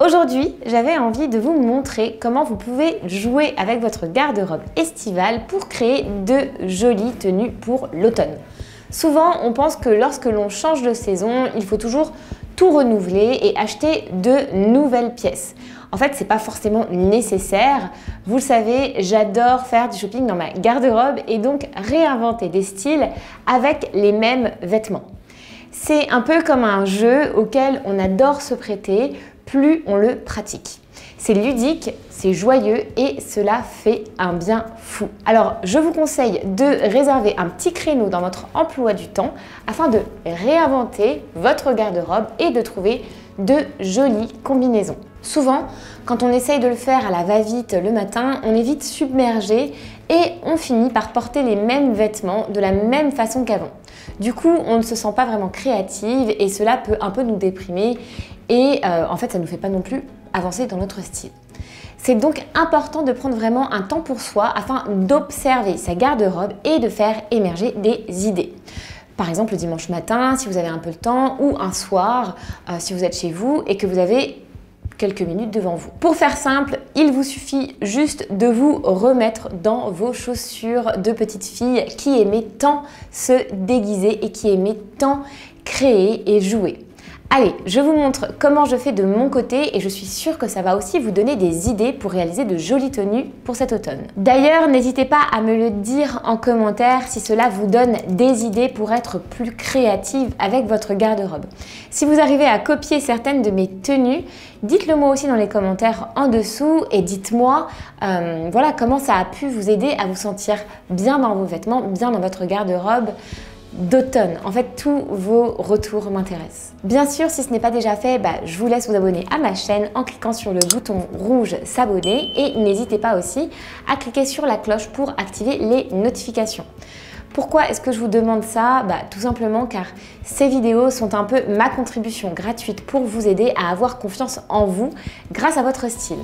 Aujourd'hui, j'avais envie de vous montrer comment vous pouvez jouer avec votre garde-robe estivale pour créer de jolies tenues pour l'automne. Souvent, on pense que lorsque l'on change de saison, il faut toujours tout renouveler et acheter de nouvelles pièces. En fait, c'est pas forcément nécessaire. Vous le savez, j'adore faire du shopping dans ma garde-robe et donc réinventer des styles avec les mêmes vêtements. C'est un peu comme un jeu auquel on adore se prêter, plus on le pratique. C'est ludique, c'est joyeux et cela fait un bien fou. Alors, je vous conseille de réserver un petit créneau dans votre emploi du temps afin de réinventer votre garde-robe et de trouver de jolies combinaisons. Souvent, quand on essaye de le faire à la va-vite le matin, on est vite submergé et on finit par porter les mêmes vêtements de la même façon qu'avant. Du coup, on ne se sent pas vraiment créative et cela peut un peu nous déprimer et en fait, ça ne nous fait pas non plus avancer dans notre style. C'est donc important de prendre vraiment un temps pour soi afin d'observer sa garde-robe et de faire émerger des idées. Par exemple, le dimanche matin, si vous avez un peu le temps, ou un soir, si vous êtes chez vous et que vous avez quelques minutes devant vous. Pour faire simple, il vous suffit juste de vous remettre dans vos chaussures de petite fille qui aimait tant se déguiser et qui aimait tant créer et jouer. Allez, je vous montre comment je fais de mon côté et je suis sûre que ça va aussi vous donner des idées pour réaliser de jolies tenues pour cet automne. D'ailleurs, n'hésitez pas à me le dire en commentaire si cela vous donne des idées pour être plus créative avec votre garde-robe. Si vous arrivez à copier certaines de mes tenues, dites-le moi aussi dans les commentaires en dessous et dites-moi voilà, comment ça a pu vous aider à vous sentir bien dans vos vêtements, bien dans votre garde-robe d'automne. En fait, tous vos retours m'intéressent. Bien sûr, si ce n'est pas déjà fait, je vous laisse vous abonner à ma chaîne en cliquant sur le bouton rouge s'abonner et n'hésitez pas aussi à cliquer sur la cloche pour activer les notifications. Pourquoi est-ce que je vous demande ça? Tout simplement car ces vidéos sont un peu ma contribution gratuite pour vous aider à avoir confiance en vous grâce à votre style.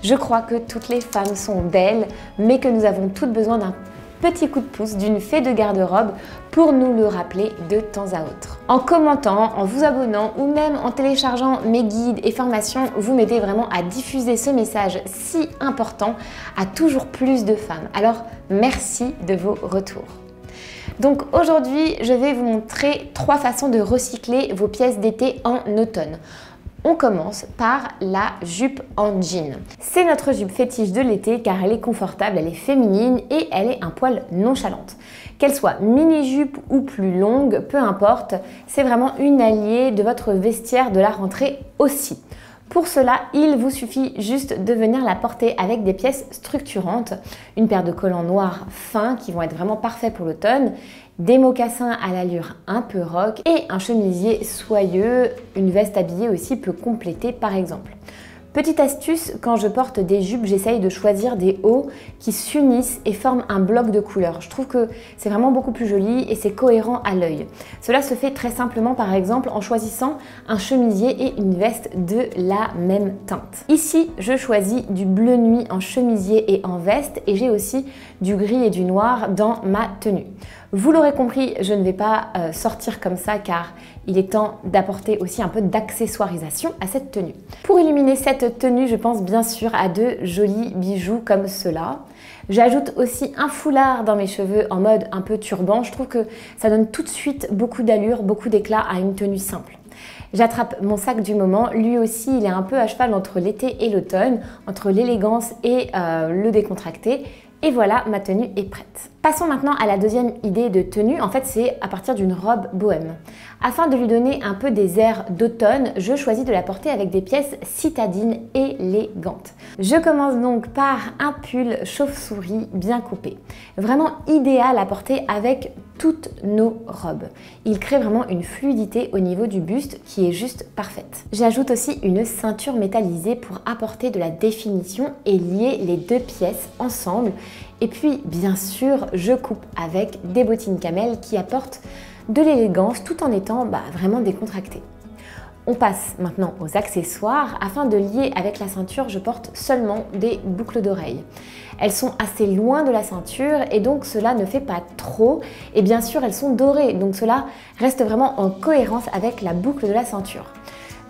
Je crois que toutes les femmes sont belles, mais que nous avons toutes besoin d'un petit coup de pouce d'une fée de garde-robe pour nous le rappeler de temps à autre. En commentant, en vous abonnant ou même en téléchargeant mes guides et formations, vous m'aidez vraiment à diffuser ce message si important à toujours plus de femmes. Alors merci de vos retours. Donc aujourd'hui, je vais vous montrer 3 façons de recycler vos pièces d'été en automne. On commence par la jupe en jean. C'est notre jupe fétiche de l'été car elle est confortable, elle est féminine et elle est un poil nonchalante. Qu'elle soit mini-jupe ou plus longue, peu importe, c'est vraiment une alliée de votre vestiaire de la rentrée aussi. Pour cela, il vous suffit juste de venir la porter avec des pièces structurantes, une paire de collants noirs fins qui vont être vraiment parfaits pour l'automne, des mocassins à l'allure un peu rock et un chemisier soyeux, une veste habillée aussi peut compléter par exemple. Petite astuce, quand je porte des jupes, j'essaye de choisir des hauts qui s'unissent et forment un bloc de couleurs. Je trouve que c'est vraiment beaucoup plus joli et c'est cohérent à l'œil. Cela se fait très simplement par exemple en choisissant un chemisier et une veste de la même teinte. Ici, je choisis du bleu nuit en chemisier et en veste et j'ai aussi du gris et du noir dans ma tenue. Vous l'aurez compris, je ne vais pas sortir comme ça car il est temps d'apporter aussi un peu d'accessoirisation à cette tenue. Pour illuminer cette tenue, je pense bien sûr à de jolis bijoux comme cela. J'ajoute aussi un foulard dans mes cheveux en mode un peu turban. Je trouve que ça donne tout de suite beaucoup d'allure, beaucoup d'éclat à une tenue simple. J'attrape mon sac du moment, lui aussi il est un peu à cheval entre l'été et l'automne, entre l'élégance et le décontracté. Et voilà, ma tenue est prête. Passons maintenant à la deuxième idée de tenue. En fait, c'est à partir d'une robe bohème. Afin de lui donner un peu des airs d'automne, je choisis de la porter avec des pièces citadines élégantes. Je commence donc par un pull chauve-souris bien coupé. Vraiment idéal à porter avec toutes nos robes. Il crée vraiment une fluidité au niveau du buste qui est juste parfaite. J'ajoute aussi une ceinture métallisée pour apporter de la définition et lier les deux pièces ensemble. Et puis, bien sûr, je coupe avec des bottines camel qui apportent de l'élégance tout en étant vraiment décontractées. On passe maintenant aux accessoires. Afin de lier avec la ceinture, je porte seulement des boucles d'oreilles. Elles sont assez loin de la ceinture et donc cela ne fait pas trop. Et bien sûr, elles sont dorées, donc cela reste vraiment en cohérence avec la boucle de la ceinture.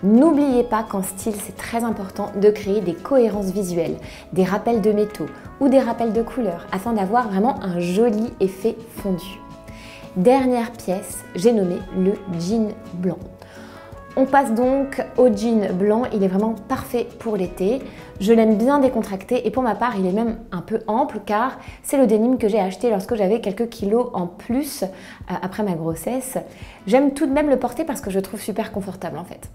N'oubliez pas qu'en style, c'est très important de créer des cohérences visuelles, des rappels de métaux ou des rappels de couleurs afin d'avoir vraiment un joli effet fondu. Dernière pièce, j'ai nommé le jean blanc. On passe donc au jean blanc, il est vraiment parfait pour l'été. Je l'aime bien décontracté et pour ma part, il est même un peu ample car c'est le denim que j'ai acheté lorsque j'avais quelques kilos en plus après ma grossesse. J'aime tout de même le porter parce que je le trouve super confortable en fait.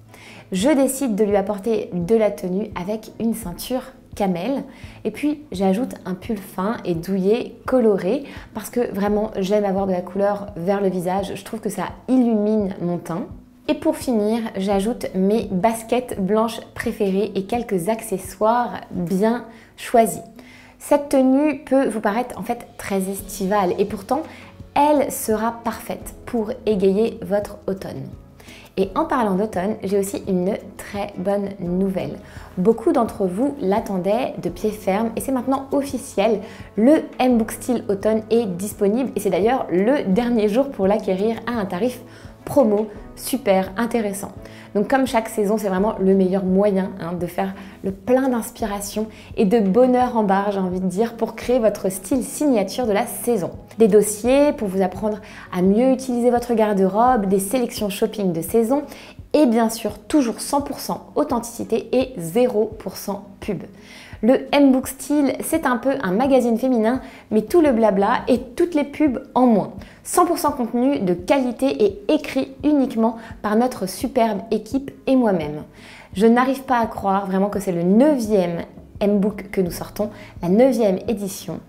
Je décide de lui apporter de la tenue avec une ceinture camel et puis j'ajoute un pull fin et douillet coloré parce que vraiment j'aime avoir de la couleur vers le visage, je trouve que ça illumine mon teint. Et pour finir, j'ajoute mes baskets blanches préférées et quelques accessoires bien choisis. Cette tenue peut vous paraître en fait très estivale et pourtant elle sera parfaite pour égayer votre automne. Et en parlant d'automne, j'ai aussi une très bonne nouvelle. Beaucoup d'entre vous l'attendaient de pied ferme et c'est maintenant officiel. Le M-Book Style Automne est disponible et c'est d'ailleurs le dernier jour pour l'acquérir à un tarif promo super intéressant. Donc comme chaque saison, c'est vraiment le meilleur moyen de faire le plein d'inspiration et de bonheur en barre, j'ai envie de dire, pour créer votre style signature de la saison. Des dossiers pour vous apprendre à mieux utiliser votre garde-robe, des sélections shopping de saison et bien sûr toujours 100% authenticité et 0% pub. Le M-Book Style, c'est un peu un magazine féminin, mais tout le blabla et toutes les pubs en moins. 100% contenu de qualité et écrit uniquement par notre superbe équipe et moi-même. Je n'arrive pas à croire vraiment que c'est le 9e M-Book que nous sortons, la 9e édition.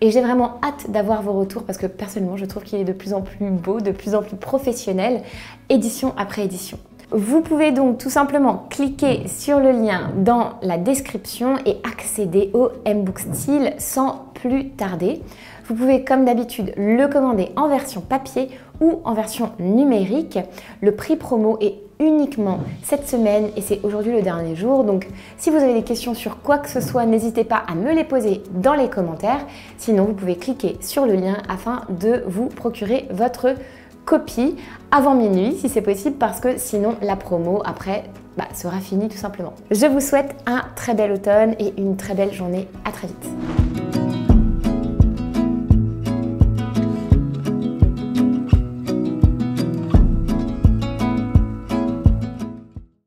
Et j'ai vraiment hâte d'avoir vos retours parce que personnellement, je trouve qu'il est de plus en plus beau, de plus en plus professionnel, édition après édition. Vous pouvez donc tout simplement cliquer sur le lien dans la description et accéder au M-Book Style sans plus tarder. Vous pouvez comme d'habitude le commander en version papier ou en version numérique. Le prix promo est uniquement cette semaine et c'est aujourd'hui le dernier jour. Donc si vous avez des questions sur quoi que ce soit, n'hésitez pas à me les poser dans les commentaires. Sinon, vous pouvez cliquer sur le lien afin de vous procurer votre copie avant minuit si c'est possible parce que sinon la promo après sera finie tout simplement. Je vous souhaite un très bel automne et une très belle journée. À très vite.